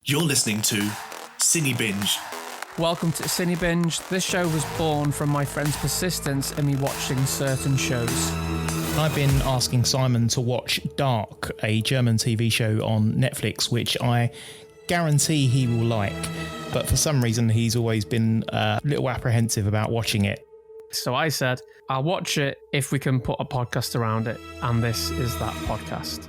You're listening to CINEBINGE. Welcome to CINEBINGE. This show was born from my friend's persistence in me watching certain shows. I've been asking Simon to watch Dark, a German TV show on Netflix, which I guarantee he will like. But for some reason, he's always been a little apprehensive about watching it. So I said, I'll watch it if we can put a podcast around it. And this is that podcast.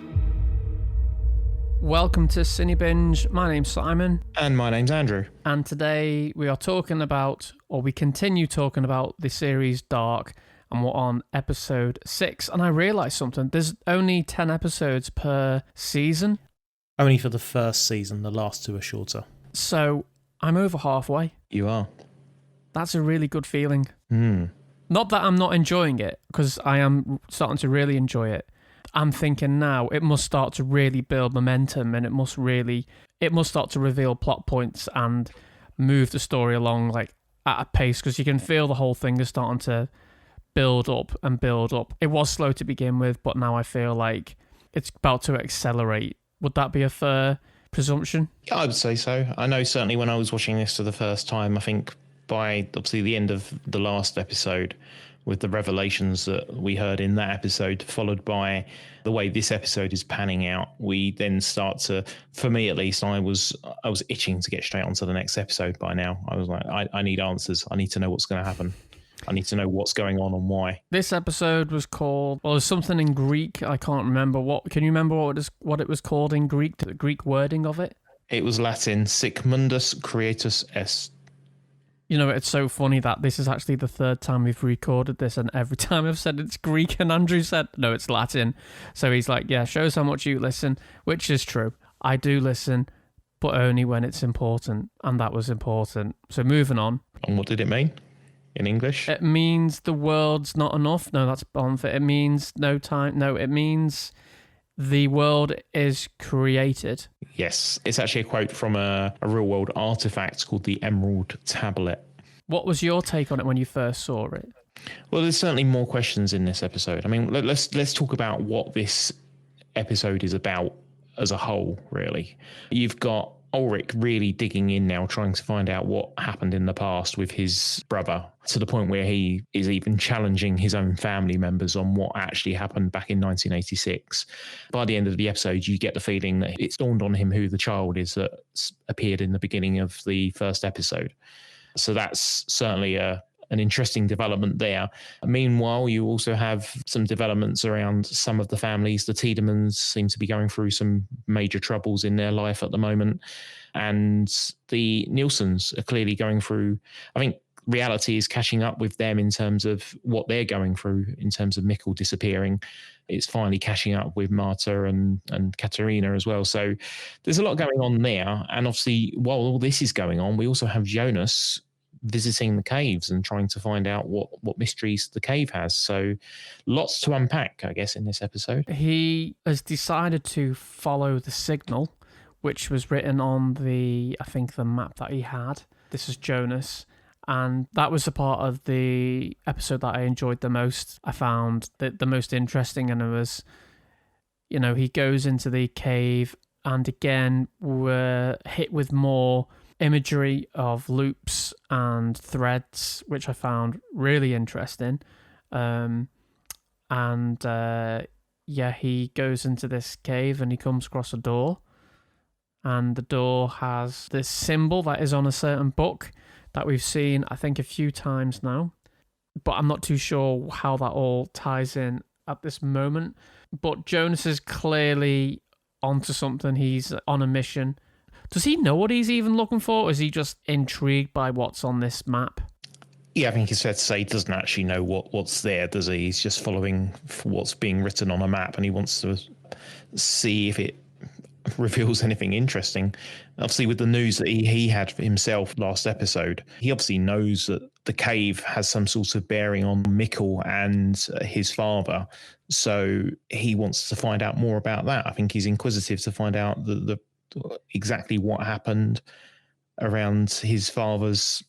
Welcome to CINEBINGE. My name's Simon. And my name's Andrew. And today we are talking about, or we continue talking about, the series Dark. And we're on episode 6. And I realised something. There's only 10 episodes per season. Only for the first season. The last two are shorter. So I'm over halfway. You are. That's a really good feeling. Not that I'm not enjoying it, because I am starting to really enjoy it. I'm thinking now it must start to really build momentum, and it must start to reveal plot points and move the story along like at a pace, because you can feel the whole thing is starting to build up and build up. It was slow to begin with, but now I feel like it's about to accelerate. Would that be a fair presumption? Yeah, I would say so. I know certainly when I was watching this for the first time, I think by obviously the end of the last episode, with the revelations that we heard in that episode, followed by the way this episode is panning out, we then start to, for me at least, I was itching to get straight onto the next episode by now. I was like, I need answers. I need to know what's going to happen. I need to know what's going on and why. This episode was called, well, there's something in Greek. I can't remember what. Can you remember what it was called in Greek? The Greek wording of it? It was Latin, SIC MUNDUS CREATUS EST. You know, it's so funny that this is actually the third time we've recorded this, and every time I've said it's Greek and Andrew said, no, it's Latin. So he's like, yeah, shows how much you listen, which is true. I do listen, but only when it's important, and that was important. So moving on. And what did it mean in English? It means the world's not enough. No, that's unfair. It means no time. No, it means the world is created. Yes, it's actually a quote from a real-world artifact called the Emerald Tablet. What was your take on it when you first saw it? Well, there's certainly more questions in this episode. I mean, let's talk about what this episode is about as a whole, really. You've got Ulrich really digging in now, trying to find out what happened in the past with his brother, to the point where he is even challenging his own family members on what actually happened back in 1986. By the end of the episode, you get the feeling that it's dawned on him who the child is that appeared in the beginning of the first episode. So that's certainly an interesting development there. Meanwhile, you also have some developments around some of the families. The Tiedemans seem to be going through some major troubles in their life at the moment. And the Nielsen's are clearly going through, I think reality is catching up with them in terms of what they're going through, in terms of Mikkel disappearing. It's finally catching up with Marta and Katerina as well. So there's a lot going on there. And obviously, while all this is going on, we also have Jonas visiting the caves and trying to find out what mysteries the cave has. So lots to unpack, I guess, in this episode. He has decided to follow the signal, which was written on the map that he had. This is Jonas. And that was the part of the episode that I enjoyed the most. I found that the most interesting, and it was, you know, he goes into the cave, and again, we're hit with more imagery of loops and threads, which I found really interesting. He goes into this cave and he comes across a door, and the door has this symbol that is on a certain book that we've seen, I think, a few times now, but I'm not too sure how that all ties in at this moment. But Jonas is clearly onto something. He's on a mission. Does he know what he's even looking for, or is he just intrigued by what's on this map? Yeah, I think it's fair to say he doesn't actually know what's there, does he? He's just following what's being written on a map, and he wants to see if it reveals anything interesting. Obviously, with the news that he had for himself last episode, he obviously knows that the cave has some sort of bearing on Mikkel and his father. So he wants to find out more about that. I think he's inquisitive to find out the exactly what happened around his father's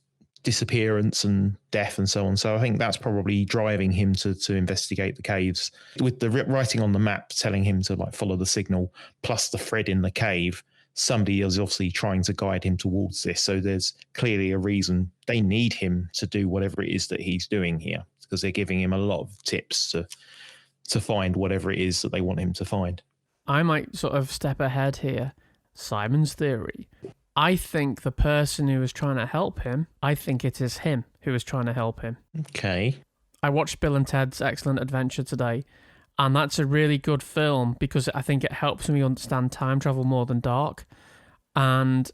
disappearance and death and so on. So I think that's probably driving him to investigate the caves, with the writing on the map telling him to like follow the signal, plus the thread in the cave somebody is obviously trying to guide him towards this. So there's clearly a reason they need him to do whatever it is that he's doing here, because they're giving him a lot of tips to find whatever it is that they want him to find. I might sort of step ahead here. Simon's theory. I think the person who is trying to help him, I think it is him who is trying to help him. Okay. I watched Bill and Ted's Excellent Adventure today, and that's a really good film because I think it helps me understand time travel more than Dark. And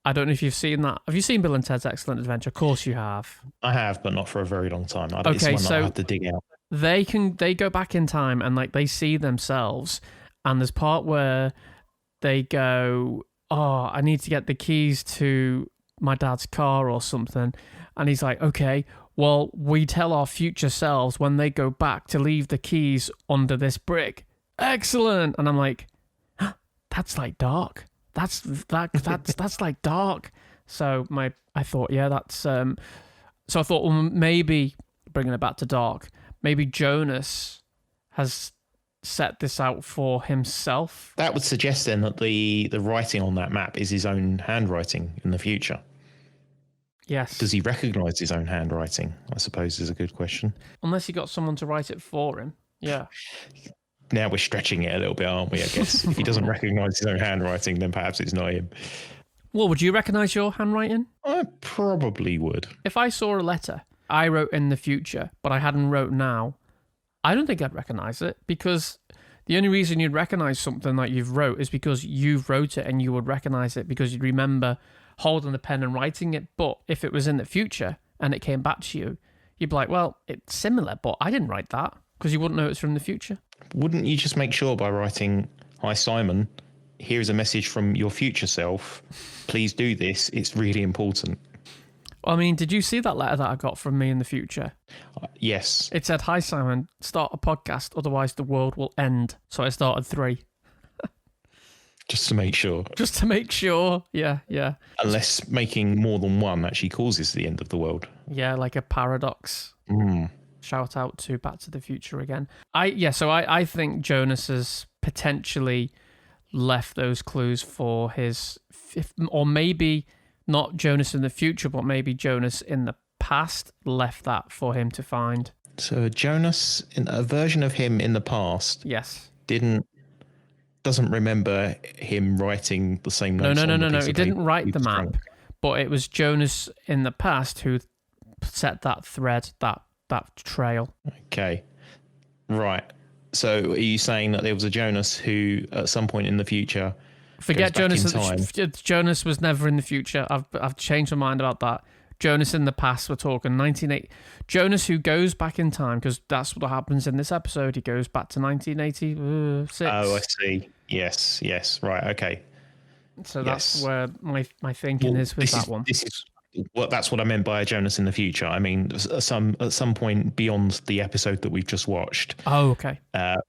I don't know if you've seen that. Have you seen Bill and Ted's Excellent Adventure? Of course you have. I have, but not for a very long time. Okay, it's one so that I have to dig out. They go back in time and like they see themselves, and there's part where they go, oh, I need to get the keys to my dad's car or something. And he's like, okay, well, we tell our future selves when they go back to leave the keys under this brick. Excellent. And I'm like, that's like Dark. That's like Dark. So I thought, yeah, that's so I thought, well, maybe bringing it back to Dark, maybe Jonas has set this out for himself. That would suggest then that the writing on that map is his own handwriting in the future. Yes. Does he recognise his own handwriting? I suppose is a good question. Unless he got someone to write it for him. Yeah. Now we're stretching it a little bit, aren't we, I guess? If he doesn't recognise his own handwriting, then perhaps it's not him. Well, would you recognise your handwriting? I probably would. If I saw a letter I wrote in the future, but I hadn't wrote now, I don't think I'd recognise it, because the only reason you'd recognise something that you've wrote is because you've wrote it and you would recognise it because you'd remember holding the pen and writing it. But if it was in the future and it came back to you, you'd be like, well, it's similar, but I didn't write that, because you wouldn't know it's from the future. Wouldn't you just make sure by writing, "Hi Simon, here's a message from your future self. Please do this. It's really important." I mean, did you see that letter that I got from me in the future? Yes. It said, "Hi Simon, start a podcast, otherwise the world will end." So I started 3. Just to make sure. Just to make sure. Yeah. Unless making more than one actually causes the end of the world. Yeah, like a paradox. Shout out to Back to the Future again. I think Jonas has potentially left those clues for his, or maybe not Jonas in the future, but maybe Jonas in the past left that for him to find. So Jonas, in a version of him in the past, yes, doesn't remember him writing the same notes. No. He didn't write the map, but it was Jonas in the past who set that thread, that trail. Okay, right. So are you saying that there was a Jonas who, at some point in the future, forget Jonas? Jonas was never in the future. I've changed my mind about that. Jonas in the past, we're talking 1980. Jonas who goes back in time, because that's what happens in this episode. He goes back to 1986. Oh, I see. Yes. Right. Okay. So that's where my thinking is with that one. That's what I meant by a Jonas in the future. I mean, at some point beyond the episode that we've just watched. Oh, okay. A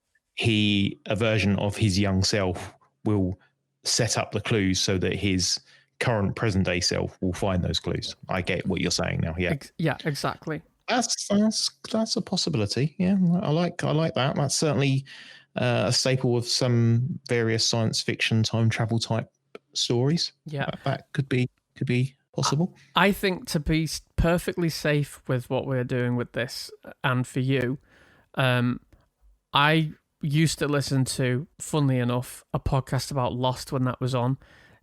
version of his young self will set up the clues so that his current present day self will find those clues. I get what you're saying now. Yeah. Yeah, exactly. That's a possibility. Yeah, I like that. That's certainly a staple of some various science fiction time travel type stories. Yeah, that could be possible. I think, to be perfectly safe with what we're doing with this, and for you, I used to listen to, funnily enough, a podcast about Lost when that was on,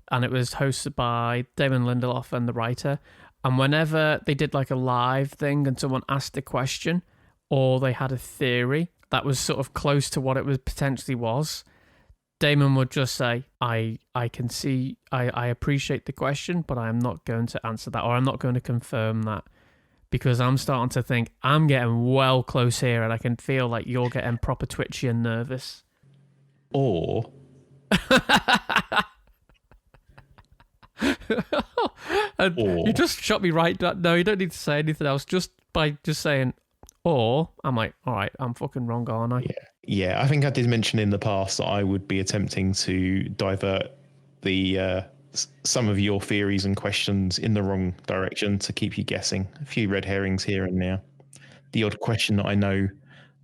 and it was hosted by Damon Lindelof and the writer. And whenever they did like a live thing and someone asked a question or they had a theory that was sort of close to what it was potentially was, Damon would just say, I can see, I appreciate the question, but I am not going to answer that, or I'm not going to confirm that, because I'm starting to think I'm getting well close here and I can feel like you're getting proper twitchy and nervous. Or... You just shot me right down. No, you don't need to say anything else. Just by just saying, or, I'm like, all right, I'm fucking wrong, aren't I? Yeah. I think I did mention in the past that I would be attempting to divert the some of your theories and questions in the wrong direction to keep you guessing. A few red herrings here and there. The odd question that I know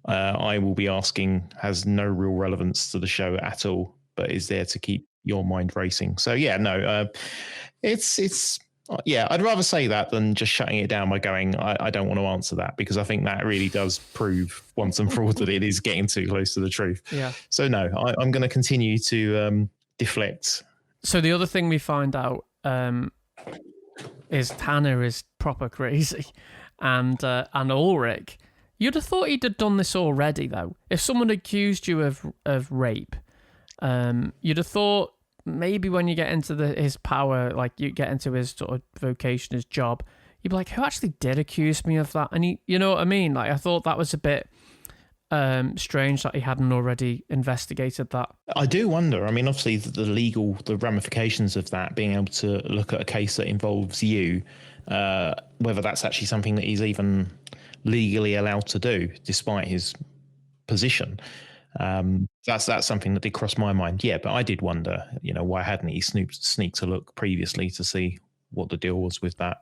I will be asking has no real relevance to the show at all, but is there to keep your mind racing. So yeah, no, it's yeah, I'd rather say that than just shutting it down by going, I don't want to answer that, because I think that really does prove once and for all that it is getting too close to the truth. Yeah. So no, I'm going to continue to deflect. So the other thing we find out is Tanner is proper crazy, and Ulrich. You'd have thought he'd have done this already, though. If someone accused you of rape, you'd have thought maybe when you get into his power, like you get into his sort of vocation, his job, you'd be like, who actually did accuse me of that? And you know what I mean? Like, I thought that was a bit strange that he hadn't already investigated that. I do wonder. I mean, obviously the ramifications of that, being able to look at a case that involves you, whether that's actually something that he's even legally allowed to do, despite his position. That's something that did cross my mind. Yeah, but I did wonder, why hadn't he sneaked a look previously to see what the deal was with that?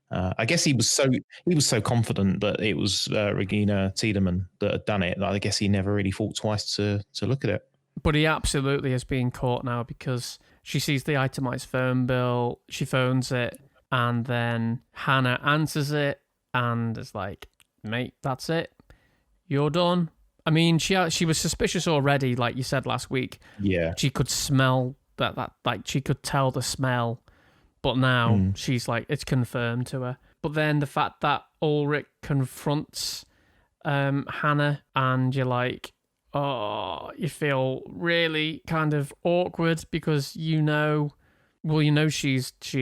I guess he was so confident that it was Regina Tiedemann that had done it that I guess he never really thought twice to look at it. But he absolutely is being caught now, because she sees the itemized phone bill, she phones it, and then Hannah answers it and is like, mate, that's it, you're done. I mean, she was suspicious already, like you said last week. Yeah. She could smell that like she could tell the smell, but now she's like, it's confirmed to her. But then the fact that Ulrich confronts Hannah, and you're like, oh, you feel really kind of awkward, because she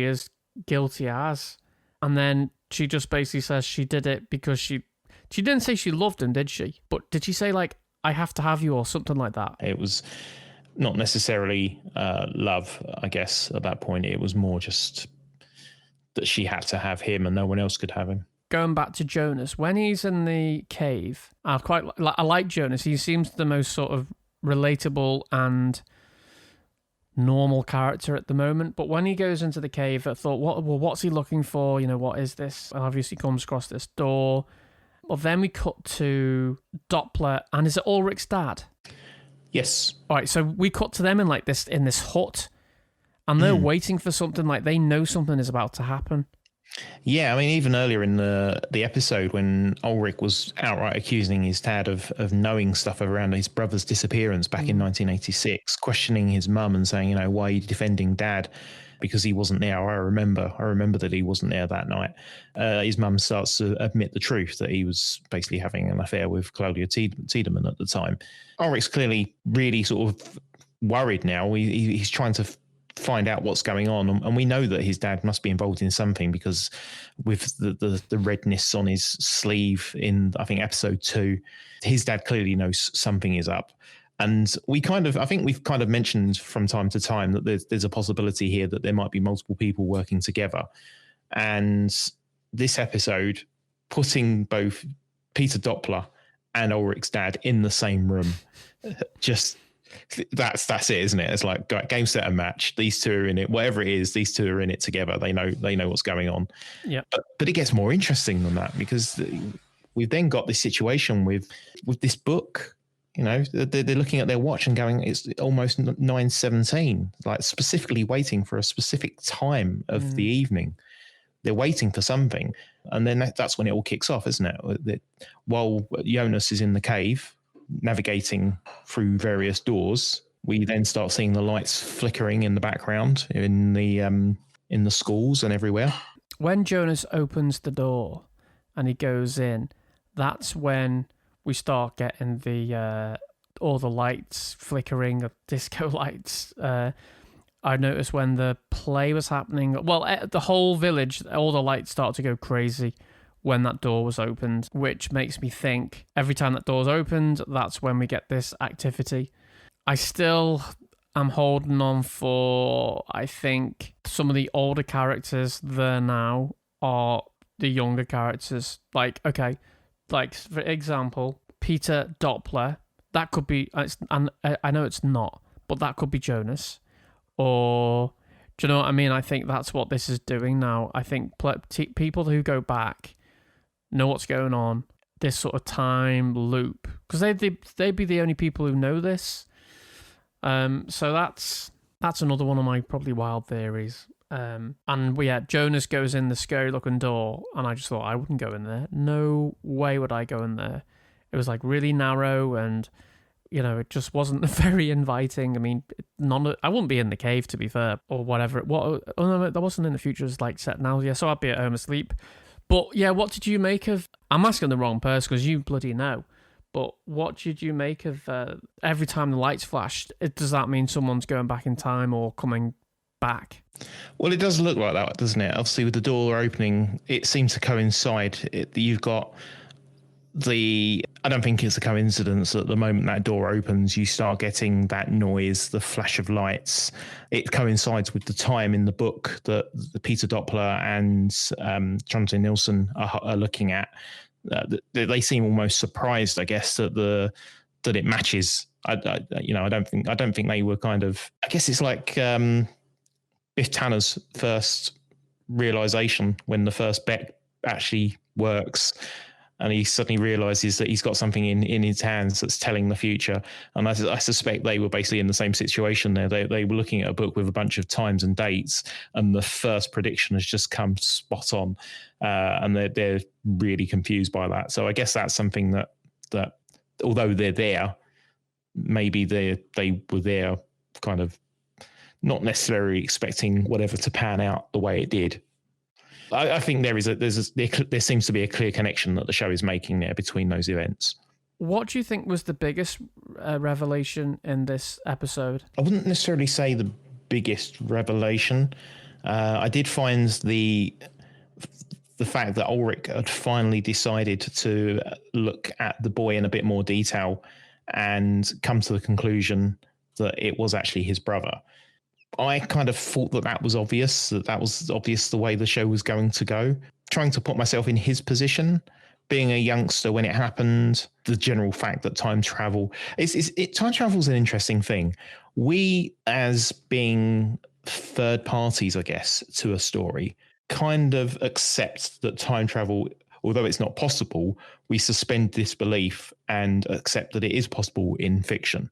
is guilty as, and then she just basically says she did it because she didn't say she loved him, did she? But did she say, like, I have to have you, or something like that? It was not necessarily love, I guess, at that point. It was more just that she had to have him and no one else could have him. Going back to Jonas, when he's in the cave, I like Jonas. He seems the most sort of relatable and normal character at the moment. But when he goes into the cave, I thought, what's he looking for? What is this? And obviously comes across this door. Well, then we cut to Doppler, and is it Ulrich's dad? Yes. All right, so we cut to them in this hut, and they're waiting for something. Like, they know something is about to happen. Yeah, I mean, even earlier in the episode, when Ulrich was outright accusing his dad of knowing stuff around his brother's disappearance back in 1986, questioning his mum and saying, why are you defending dad? Because he wasn't there. I remember that he wasn't there that night. His mum starts to admit the truth, that he was basically having an affair with Claudia Tiedemann at the time. Ulrich's clearly really sort of worried now. He's trying to find out what's going on, and we know that his dad must be involved in something, because with the redness on his sleeve in, I think, episode 2, his dad clearly knows something is up. And I think we've kind of mentioned from time to time that there's a possibility here that there might be multiple people working together. And this episode, putting both Peter Doppler and Ulrich's dad in the same room, just that's it, isn't it? It's like game, set, and match. These two are in it. Whatever it is, these two are in it together. They know what's going on. Yeah. But it gets more interesting than that, because we've then got this situation with this book. They're looking at their watch and going, it's almost 9:17, like specifically waiting for a specific time of the evening. They're waiting for something. And then that's when it all kicks off, isn't it? While Jonas is in the cave, navigating through various doors, we then start seeing the lights flickering in the background in the schools and everywhere. When Jonas opens the door and he goes in, that's when we start getting all the lights flickering, of disco lights. I noticed when the play was happening, the whole village, all the lights start to go crazy when that door was opened, which makes me think every time that door's opened, that's when we get this activity. I still am holding on for, I think, some of the older characters there now are the younger characters. Like, okay, like, for example, Peter Doppler, that could be, and I know it's not, but that could be Jonas. Or, do you know what I mean? I think that's what this is doing now. I think people who go back know what's going on, this sort of time loop, because they'd be the only people who know this. So that's That's another one of my probably wild theories. Jonas goes in the scary looking door, and I just thought I wouldn't go in there. No way would I go in there. It was like really narrow, and it just wasn't very inviting. I mean, I wouldn't be in the cave, to be fair, or whatever. No, that wasn't in the future. It's like set now. Yeah, so I'd be at home asleep. But yeah, what did you make of? I'm asking the wrong person because you bloody know. But what did you make of every time the lights flashed? Does that mean someone's going back in time or coming back? Well, it does look like that, doesn't it? Obviously, with the door opening, it seems to coincide. You've got I don't think it's a coincidence that the moment that door opens, you start getting that noise, the flash of lights. It coincides with the time in the book that the Peter Doppler and Jonathan Nielsen are looking at. They seem almost surprised, I guess, that it matches. I don't think they were kind of. I guess it's like Biff Tanner's first realization when the first bet actually works. And he suddenly realizes that he's got something in his hands that's telling the future. And I suspect they were basically in the same situation there. They were looking at a book with a bunch of times and dates, and the first prediction has just come spot on. And they're really confused by that. So I guess that's something that although they're there, maybe they were there kind of not necessarily expecting whatever to pan out the way it did. I think there seems to be a clear connection that the show is making there between those events. What do you think was the biggest revelation in this episode? I wouldn't necessarily say the biggest revelation. I did find the fact that Ulrich had finally decided to look at the boy in a bit more detail and come to the conclusion that it was actually his brother. I kind of thought that was obvious, the way the show was going to go. Trying to put myself in his position, being a youngster when it happened, the general fact that time travel is an interesting thing. We, as being third parties, I guess, to a story, kind of accept that time travel, although it's not possible, we suspend disbelief and accept that it is possible in fiction.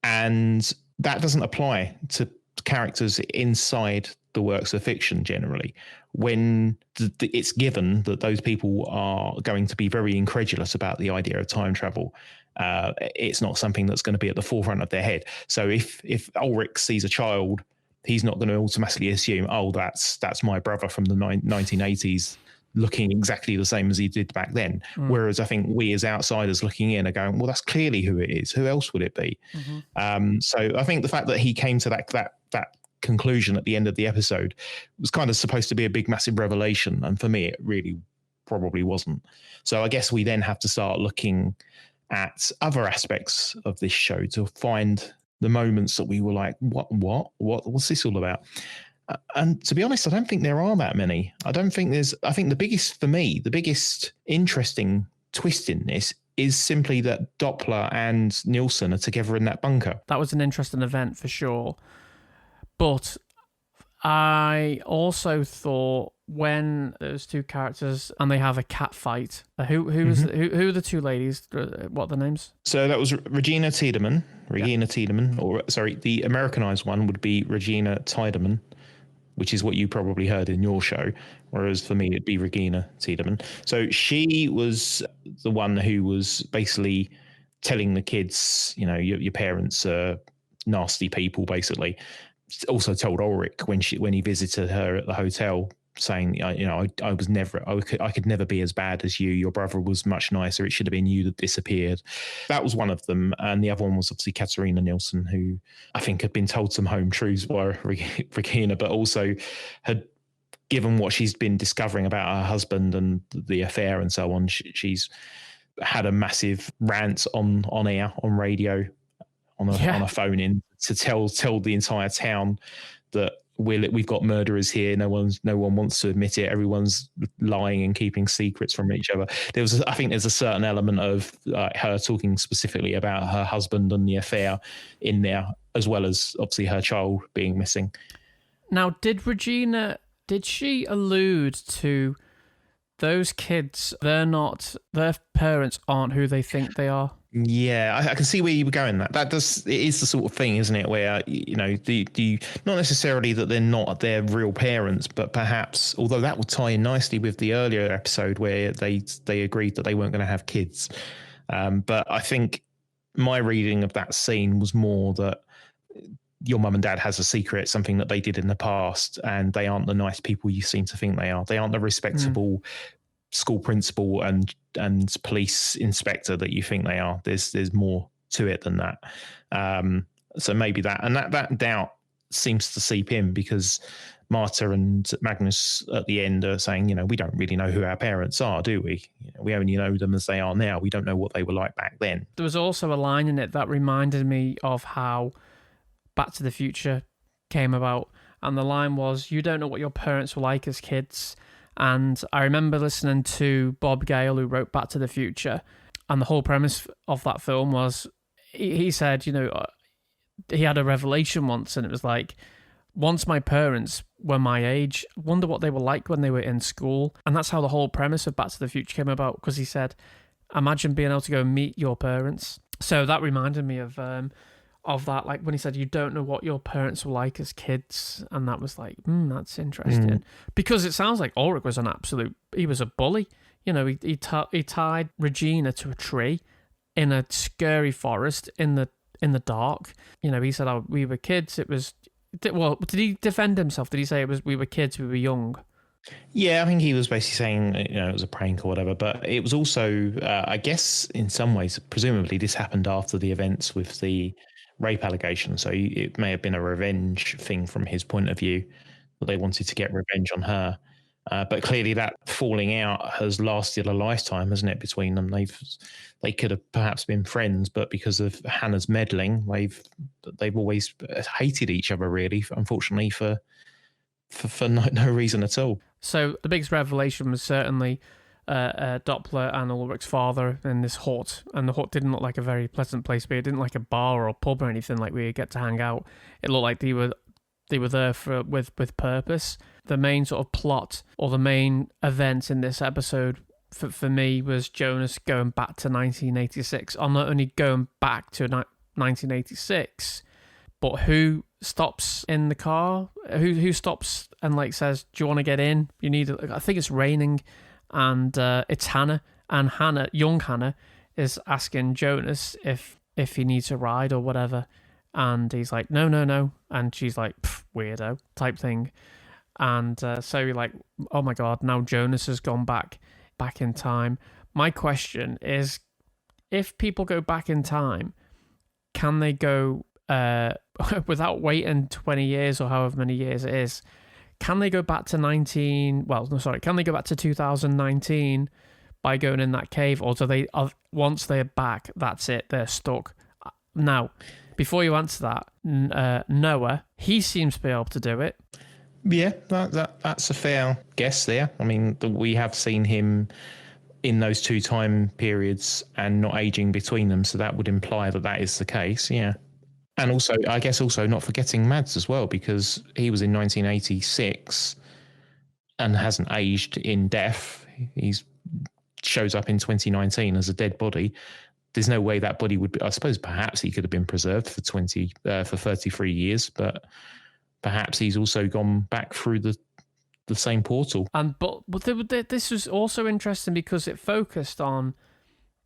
And that doesn't apply to characters inside the works of fiction generally. When it's given that those people are going to be very incredulous about the idea of time travel, it's not something that's going to be at the forefront of their head. So if Ulrich sees a child, he's not going to automatically assume, oh, that's my brother from the 1980s looking exactly the same as he did back then. Whereas I think we as outsiders looking in are going, well, that's clearly who it is. Who else would it be? So I think the fact that he came to that conclusion at the end of the episode was kind of supposed to be a big, massive revelation. And for me, it really probably wasn't. So I guess we then have to start looking at other aspects of this show to find the moments that we were like, what's this all about? And to be honest, I don't think there are that many. I think the biggest interesting twist in this is simply that Doppler and Nielsen are together in that bunker. That was an interesting event for sure. But I also thought when those two characters and they have a cat fight, who are the two ladies? What are the names? So that was Regina Tiedemann, or sorry, the Americanized one would be Regina Tiedemann, which is what you probably heard in your show, whereas for me it'd be Regina Tiedemann. So she was the one who was basically telling the kids, your parents are nasty people, basically. Also told Ulrich when he visited her at the hotel, saying, I could never be as bad as you. Your brother was much nicer. It should have been you that disappeared. That was one of them. And the other one was obviously Katerina Nielsen, who I think had been told some home truths by Regina, but also had, given what she's been discovering about her husband and the affair and so on, she's had a massive rant on air, on radio, on a phone in to tell the entire town that we've got murderers here. No one wants to admit it. Everyone's lying and keeping secrets from each other. I think there's a certain element of her talking specifically about her husband and the affair in there, as well as obviously her child being missing. Now, did she allude to those kids? Their parents aren't who they think they are. Yeah, I can see where you were going. It is the sort of thing, isn't it? Where the not necessarily that they're not their real parents, but perhaps, although that would tie in nicely with the earlier episode where they agreed that they weren't going to have kids. But I think my reading of that scene was more that your mum and dad has a secret, something that they did in the past, and they aren't the nice people you seem to think they are. They aren't the respectable school principal and police inspector that you think they are. There's more to it than that. So maybe that doubt seems to seep in because Marta and Magnus at the end are saying, we don't really know who our parents are, do we? We only know them as they are now. We don't know what they were like back then. There was also a line in it that reminded me of how Back to the Future came about. And the line was, you don't know what your parents were like as kids. And I remember listening to Bob Gale, who wrote Back to the Future, and the whole premise of that film was, he said, he had a revelation once, and it was like, once my parents were my age, wonder what they were like when they were in school. And that's how the whole premise of Back to the Future came about, because he said, imagine being able to go and meet your parents. So that reminded me of that, like when he said, you don't know what your parents were like as kids. And that was like, that's interesting. Because it sounds like Ulrich was he was a bully. He tied Regina to a tree in a scary forest in the dark. He said, oh, we were kids. It was, well, did he defend himself? Did he say we were kids, we were young? Yeah, I think he was basically saying, it was a prank or whatever, but it was also, I guess in some ways, presumably this happened after the events with the rape allegation. So it may have been a revenge thing from his point of view, that they wanted to get revenge on her. But clearly that falling out has lasted a lifetime, hasn't it, between them? They could have perhaps been friends, but because of Hannah's meddling, they've always hated each other, really, unfortunately, for no reason at all. So the biggest revelation was certainly Doppler and Ulrich's father in this hut, and the hut didn't look like a very pleasant place to be. It didn't like a bar or a pub or anything like we get to hang out. It looked like they were there with purpose. The main sort of plot or the main event in this episode for me was Jonas going back to 1986, or not only going back to 1986, but who stops in the car, who stops and like says, do you want to get in? I think it's raining, and it's Hannah, and young Hannah is asking Jonas if he needs a ride or whatever, and he's like, no, and she's like, weirdo type thing. And so you're like, oh my god, now Jonas has gone back in time. My question is, if people go back in time, can they go without waiting 20 years or however many years it is, can they go back to can they go back to 2019 by going in that cave, or do they, once they're back, that's it, they're stuck? Now, before you answer that, Noah, he seems to be able to do it. Yeah, that's a fair guess there. I mean, we have seen him in those two time periods and not aging between them, so that would imply that is the case, yeah. And also, I guess not forgetting Mads as well, because he was in 1986 and hasn't aged in death. He shows up in 2019 as a dead body. There's no way that body would be, I suppose perhaps he could have been preserved for 33 years, but perhaps he's also gone back through the same portal. But this was also interesting because it focused on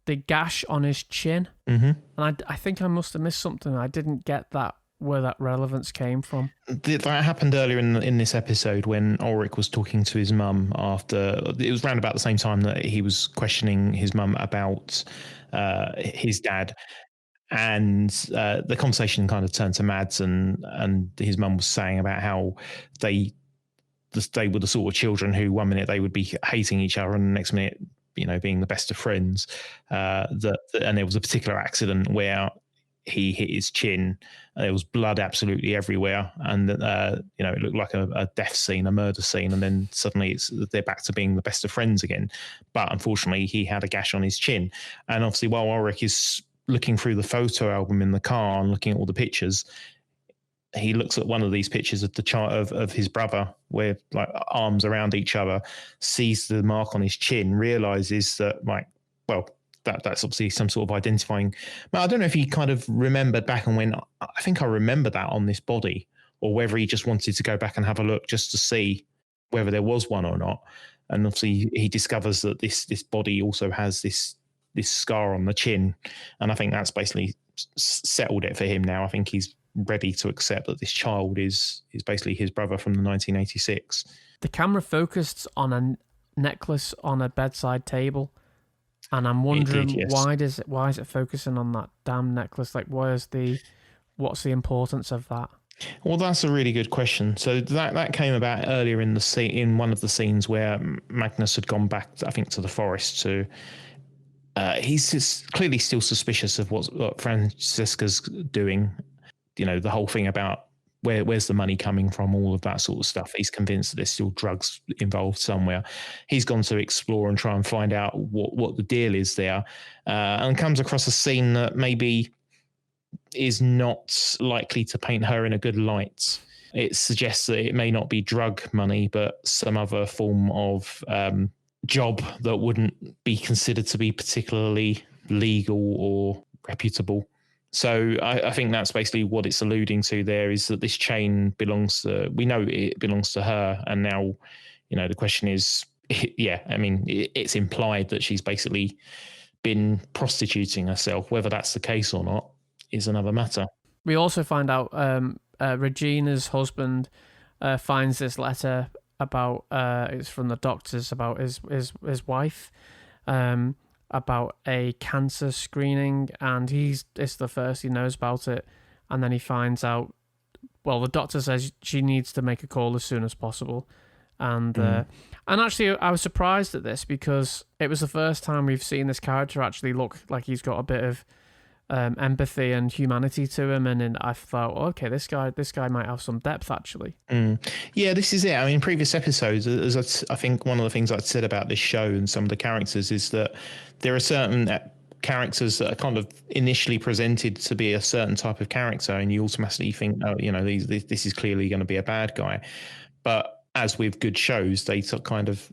the gash on his chin. Mm-hmm. And I think I must have missed something. I didn't get that, where that relevance came from. That happened earlier in this episode when Ulrich was talking to his mum after. It was around about the same time that he was questioning his mum about his dad. And the conversation kind of turned to Mads, and his mum was saying about how they were the sort of children who 1 minute they would be hating each other and the next minute, being the best of friends. And there was a particular accident where he hit his chin. There was blood absolutely everywhere, and it looked like a death scene, a murder scene. And then suddenly they're back to being the best of friends again. But unfortunately, he had a gash on his chin. And obviously, while Ulrich is looking through the photo album in the car and looking at all the pictures, he looks at one of these pictures of the child of his brother, with like arms around each other, sees the mark on his chin, realizes that that's obviously some sort of identifying. But I don't know if he kind of remembered back and went, I think I remember that on this body, or whether he just wanted to go back and have a look just to see whether there was one or not. And obviously he discovers that this body also has this scar on the chin, and I think that's basically settled it for him now. I think he's ready to accept that this child is basically his brother from the 1986. The camera focused on a necklace on a bedside table, and I'm wondering why is it focusing on that damn necklace? Like, what's the importance of that? Well, that's a really good question. So that came about earlier in the scene, in one of the scenes where Magnus had gone back, I think, to the forest to. He's clearly still suspicious of what Francesca's doing. You know, the whole thing about where's the money coming from, all of that sort of stuff. He's convinced that there's still drugs involved somewhere. He's gone to explore and try and find out what the deal is there, and comes across a scene that maybe is not likely to paint her in a good light. It suggests that it may not be drug money, but some other form of job that wouldn't be considered to be particularly legal or reputable. So I think that's basically what it's alluding to there, is that this chain we know it belongs to her. And now, you know, the question is, I mean, it's implied that she's basically been prostituting herself. Whether that's the case or not is another matter. We also find out Regina's husband finds this letter about it's from the doctors about his wife, about a cancer screening, and it's the first he knows about it. And then he finds out, well, the doctor says she needs to make a call as soon as possible. And actually I was surprised at this, because it was the first time we've seen this character actually look like he's got a bit of empathy and humanity to him, and I thought, okay, this guy might have some depth actually. Yeah, this is it. I mean, previous episodes, as I think one of the things I'd said about this show and some of the characters is that there are certain characters that are kind of initially presented to be a certain type of character, and you automatically think, oh, you know, this is clearly going to be a bad guy. But as with good shows, they kind of,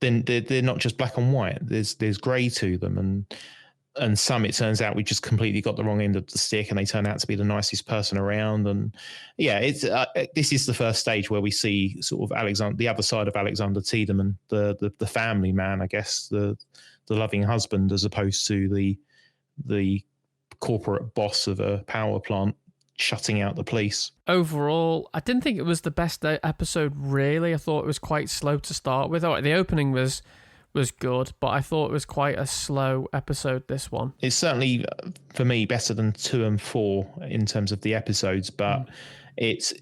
then they're not just black and white. There's grey to them, and some, it turns out we just completely got the wrong end of the stick, and they turn out to be the nicest person around. And yeah, it's this is the first stage where we see sort of the other side of Alexander Tiedemann, the family man, I guess, the loving husband, as opposed to the corporate boss of a power plant shutting out the police. Overall, I didn't think it was the best episode, really. I thought it was quite slow to start with. The opening was good, but I thought it was quite a slow episode, this one. It's certainly, for me, better than 2 and 4 in terms of the episodes, but it's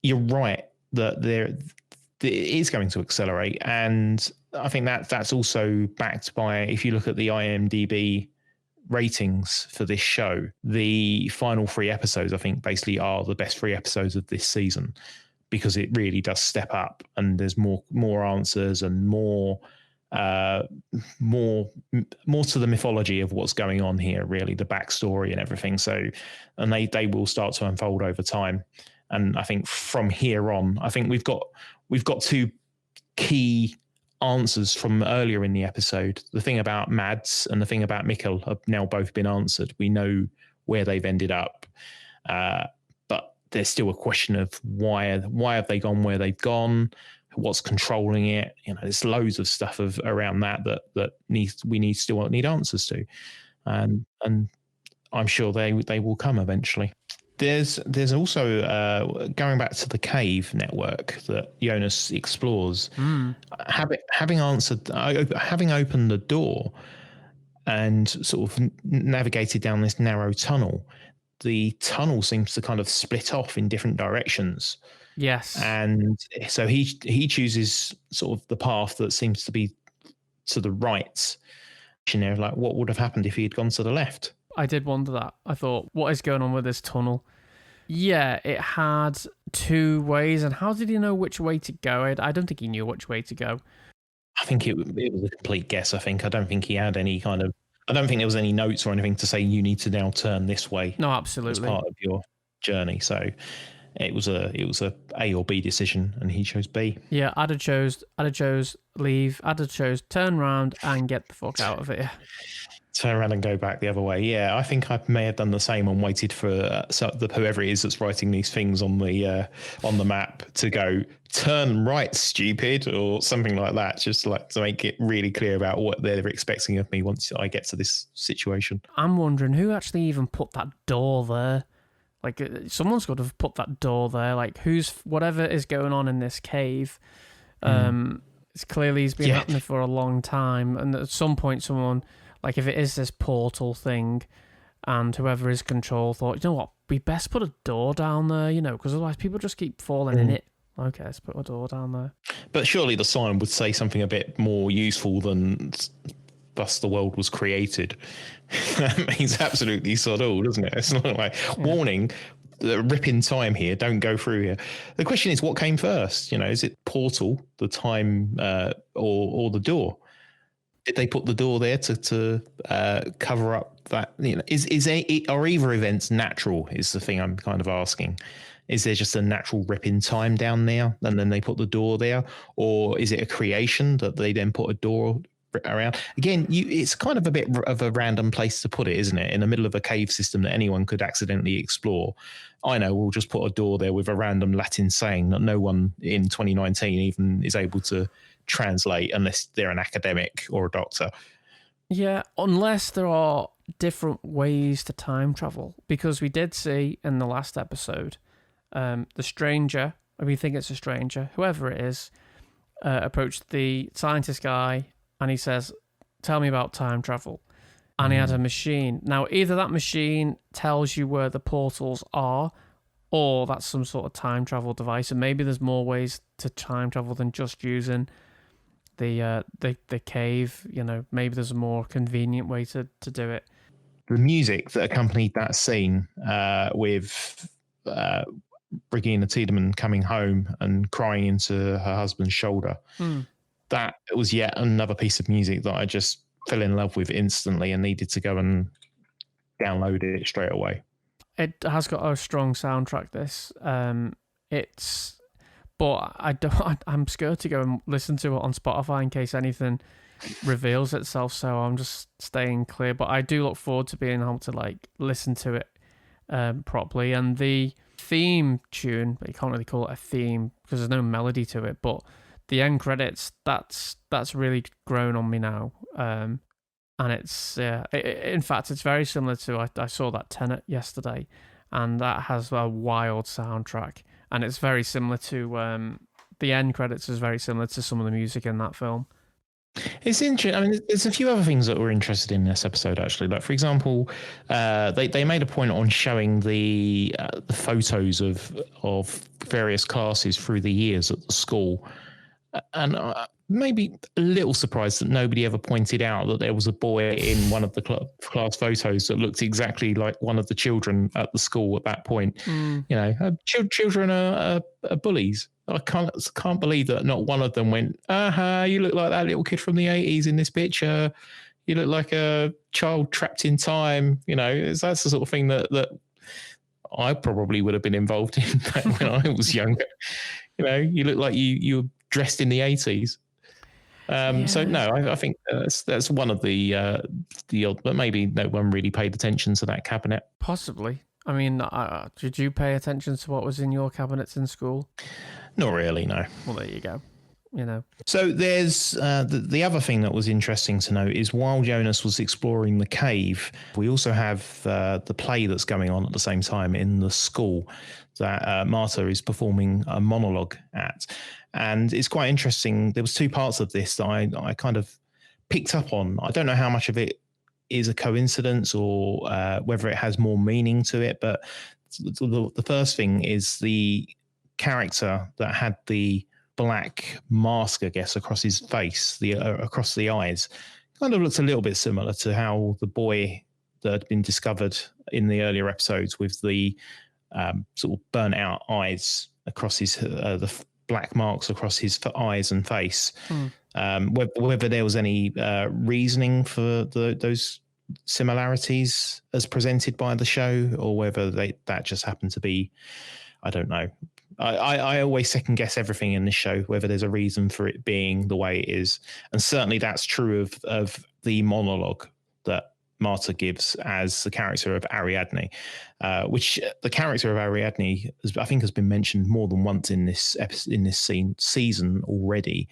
you're right that it is going to accelerate, and I think that's also backed by, if you look at the IMDb ratings for this show, the final 3 episodes, I think, basically are the best 3 episodes of this season, because it really does step up, and there's more answers and more to the mythology of what's going on here, really, the backstory and everything. So, and they will start to unfold over time. And I think from here on, I think we've got 2 key answers from earlier in the episode. The thing about Mads and the thing about Mikkel have now both been answered. We know where they've ended up. There's still a question of why have they gone where they've gone, what's controlling it. You know, there's loads of stuff around that we still need answers to, and I'm sure they will come eventually. There's also going back to the cave network that Jonas explores. Having opened the door and sort of navigated down this narrow tunnel, the tunnel seems to kind of split off in different directions. Yes. And so he chooses sort of the path that seems to be to the right. You know, like, what would have happened if he had gone to the left? I did wonder that. I thought, what is going on with this tunnel? Yeah, it had 2 ways, and how did he know which way to go? I don't think he knew which way to go. I think it was a complete guess. I don't think he had any kind of, I don't think there was any notes or anything to say you need to now turn this way. No, absolutely. As part of your journey. So it was a A or B decision, and he chose B. Yeah, I'd have chose leave. I'd have chose turn around and get the fuck out of here. Turn around and go back the other way. Yeah, I think I may have done the same and waited for whoever it is that's writing these things on the map to go turn right, stupid, or something like that, just like to make it really clear about what they're expecting of me once I get to this situation. I'm wondering who actually even put that door there. Like, someone's got to have put that door there. Like, whatever is going on in this cave, it's clearly has been happening for a long time, and at some point someone, like, if it is this portal thing, and whoever is control thought, you know what, we best put a door down there, because otherwise people just keep falling in it. Okay, let's put a door down there. But surely the sign would say something a bit more useful than thus the world was created. That means absolutely sod all, doesn't it? It's not like, warning, rip in time here, don't go through here. The question is, what came first? Is it portal, the time, or the door? Did they put the door there to cover up that? Are either events natural? Is the thing I'm kind of asking. Is there just a natural rip in time down there, and then they put the door there, or is it a creation that they then put a door around? Again, it's kind of a bit of a random place to put it, isn't it? In the middle of a cave system that anyone could accidentally explore. I know, we'll just put a door there with a random Latin saying that no one in 2019 even is able to translate unless they're an academic or a doctor. Yeah, unless there are different ways to time travel, because we did see in the last episode, the stranger, we think it's a stranger, whoever it is, approached the scientist guy and he says, tell me about time travel. And he had a machine. Now, either that machine tells you where the portals are, or that's some sort of time travel device. And maybe there's more ways to time travel than just using the cave. Maybe there's a more convenient way to do it. The music that accompanied that scene with Regina Tiedemann coming home and crying into her husband's shoulder, that was yet another piece of music that I just fell in love with instantly and needed to go and download it straight away. It has got a strong soundtrack, this. But I'm scared to go and listen to it on Spotify in case anything reveals itself, so I'm just staying clear. But I do look forward to being able to listen to it properly. And the theme tune, but you can't really call it a theme because there's no melody to it, but the end credits, that's really grown on me now. And it's in fact, it's very similar to, I saw that Tenet yesterday, and that has a wild soundtrack, and it's very similar to the end credits is very similar to some of the music in that film. It's interesting. I mean, there's a few other things that we're interested in this episode, actually. Like, for example, they made a point on showing the photos of various classes through the years at the school. And maybe a little surprised that nobody ever pointed out that there was a boy in one of the class photos that looked exactly like one of the children at the school at that point. Children are bullies. I can't believe that not one of them went, you look like that little kid from the 80s in this picture. You look like a child trapped in time. That's the sort of thing that I probably would have been involved in back when I was younger. You look like you were dressed in the 80s. So no, I think that's one of the odd, but maybe no one really paid attention to that cabinet. Possibly. I mean, did you pay attention to what was in your cabinets in school? Not really, no. Well, there you go. So there's the other thing that was interesting to note is while Jonas was exploring the cave, we also have the play that's going on at the same time in the school that Marta is performing a monologue at. And it's quite interesting. There was two parts of this that I kind of picked up on. I don't know how much of it is a coincidence or whether it has more meaning to it. But the first thing is the character that had the black mask, I guess, across his face, across the eyes, kind of looks a little bit similar to how the boy that had been discovered in the earlier episodes with the sort of burnt out eyes across his the black marks across his eyes and face. Whether there was any reasoning for those similarities as presented by the show, or whether that just happened to be I don't know. I always second guess everything in this show, whether there's a reason for it being the way it is. And certainly that's true of the monologue that Marta gives as the character of Ariadne, which the character of Ariadne, I think, has been mentioned more than once in this season already.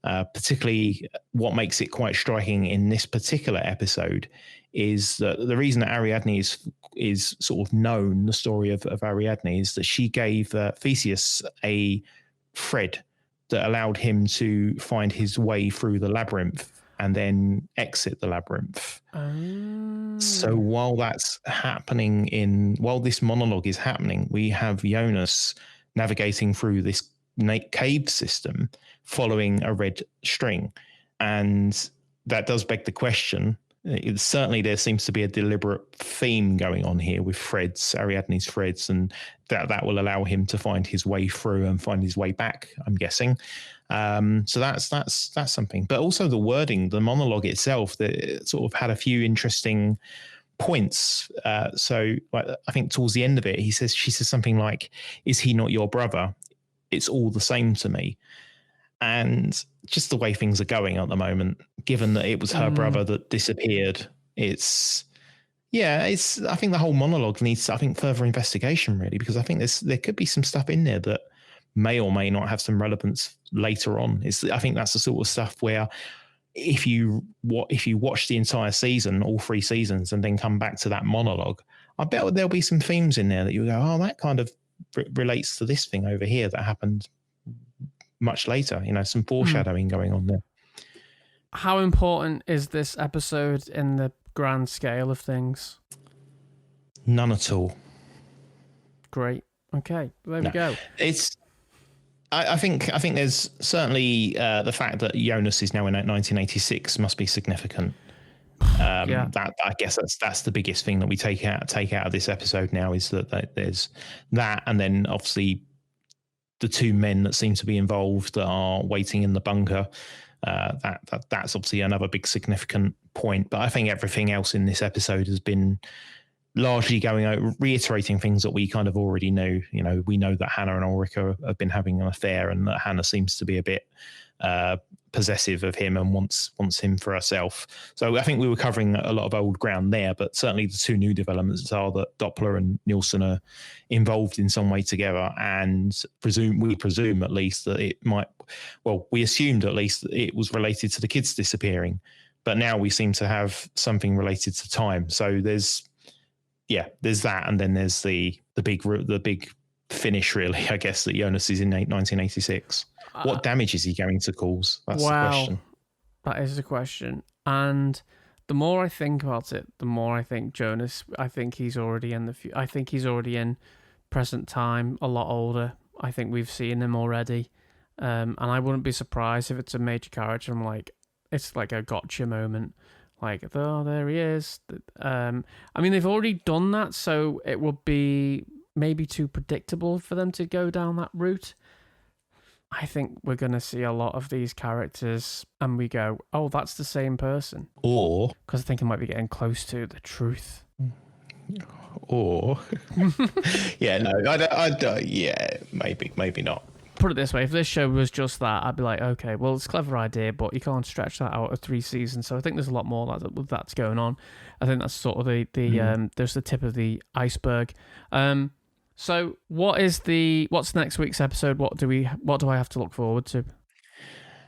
Particularly what makes it quite striking in this particular episode is that the reason that Ariadne is sort of known, the story of Ariadne, is that she gave Theseus a thread that allowed him to find his way through the labyrinth and then exit the labyrinth. So while that's happening while this monologue is happening, we have Jonas navigating through this cave system following a red string. And that does beg the question. Certainly there seems to be a deliberate theme going on here with threads, Ariadne's threads, and that will allow him to find his way through and find his way back, I'm guessing. So that's something. But also the wording, the monologue itself, that sort of had a few interesting points. So I think towards the end of it, she says something like, "Is he not your brother? It's all the same to me." And just the way things are going at the moment, given that it was her brother that disappeared, I think the whole monologue needs, further investigation, really, because I think there could be some stuff in there that may or may not have some relevance later on. I think that's the sort of stuff where if you watch the entire season, all 3 seasons, and then come back to that monologue, I bet there'll be some themes in there that you go, oh, that kind of relates to this thing over here that happened much later, some foreshadowing going on there. How important is this episode in the grand scale of things? None at all. Great. Okay, there we go. I think there's certainly the fact that Jonas is now in 1986 must be significant. That I guess that's the biggest thing that we take out of this episode now, is that there's that, and then obviously the 2 men that seem to be involved that are waiting in the bunker. That's obviously another big significant point. But I think everything else in this episode has been largely going out, reiterating things that we kind of already knew. We know that Hannah and Ulrika have been having an affair, and that Hannah seems to be a bit possessive of him and wants him for herself. So I think we were covering a lot of old ground there, but certainly the 2 new developments are that Doppler and Nielsen are involved in some way together, and we presume at least that it might, we assumed at least that it was related to the kids disappearing, but now we seem to have something related to time. So there's that, and then there's the big finish, really, I guess, that Jonas is in 1986. What damage is he going to cause? That's the question. That is the question. And the more I think about it, the more I think Jonas, I think he's already in I think he's already in present time, a lot older. I think we've seen him already. And I wouldn't be surprised if it's a major character. It's like a gotcha moment. Like, oh, there he is. They've already done that, so it would be maybe too predictable for them to go down that route. I think we're going to see a lot of these characters and we go, oh, that's the same person. Or... because I think I might be getting close to the truth. Or... maybe not. Put it this way, if this show was just that, I'd be like, okay, well, it's a clever idea, but you can't stretch that out of 3 seasons. So I think there's a lot more that's going on. I think that's sort of there's the tip of the iceberg. So what's next week's episode? What do I have to look forward to?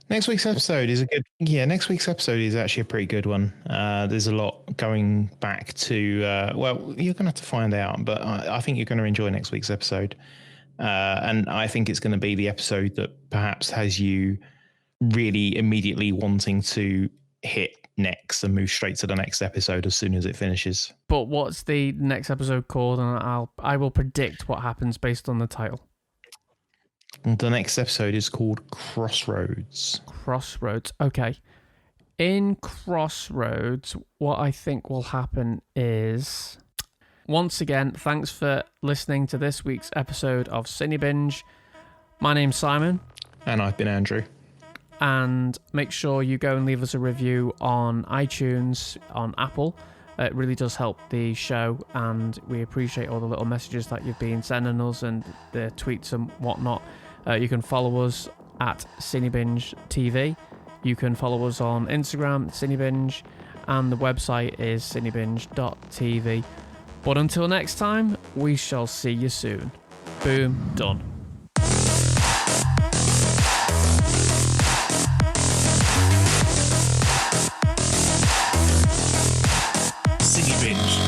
Next week's episode is actually a pretty good one. There's a lot going back to, you're going to have to find out, but I think you're going to enjoy next week's episode. And I think it's going to be the episode that perhaps has you really immediately wanting to hit next and move straight to the next episode as soon as it finishes. But what's the next episode called? And I will predict what happens based on the title. The next episode is called Crossroads. Crossroads. Okay. In Crossroads, what I think will happen is... Once again, thanks for listening to this week's episode of CineBinge. My name's Simon. And I've been Andrew. And make sure you go and leave us a review on iTunes, on Apple. It really does help the show, and we appreciate all the little messages that you've been sending us and the tweets and whatnot. You can follow us at CINEBINGE TV. You can follow us on Instagram, CINEBINGE, and the website is cinebinge.tv. But until next time, we shall see you soon. Boom, done. CineBinge.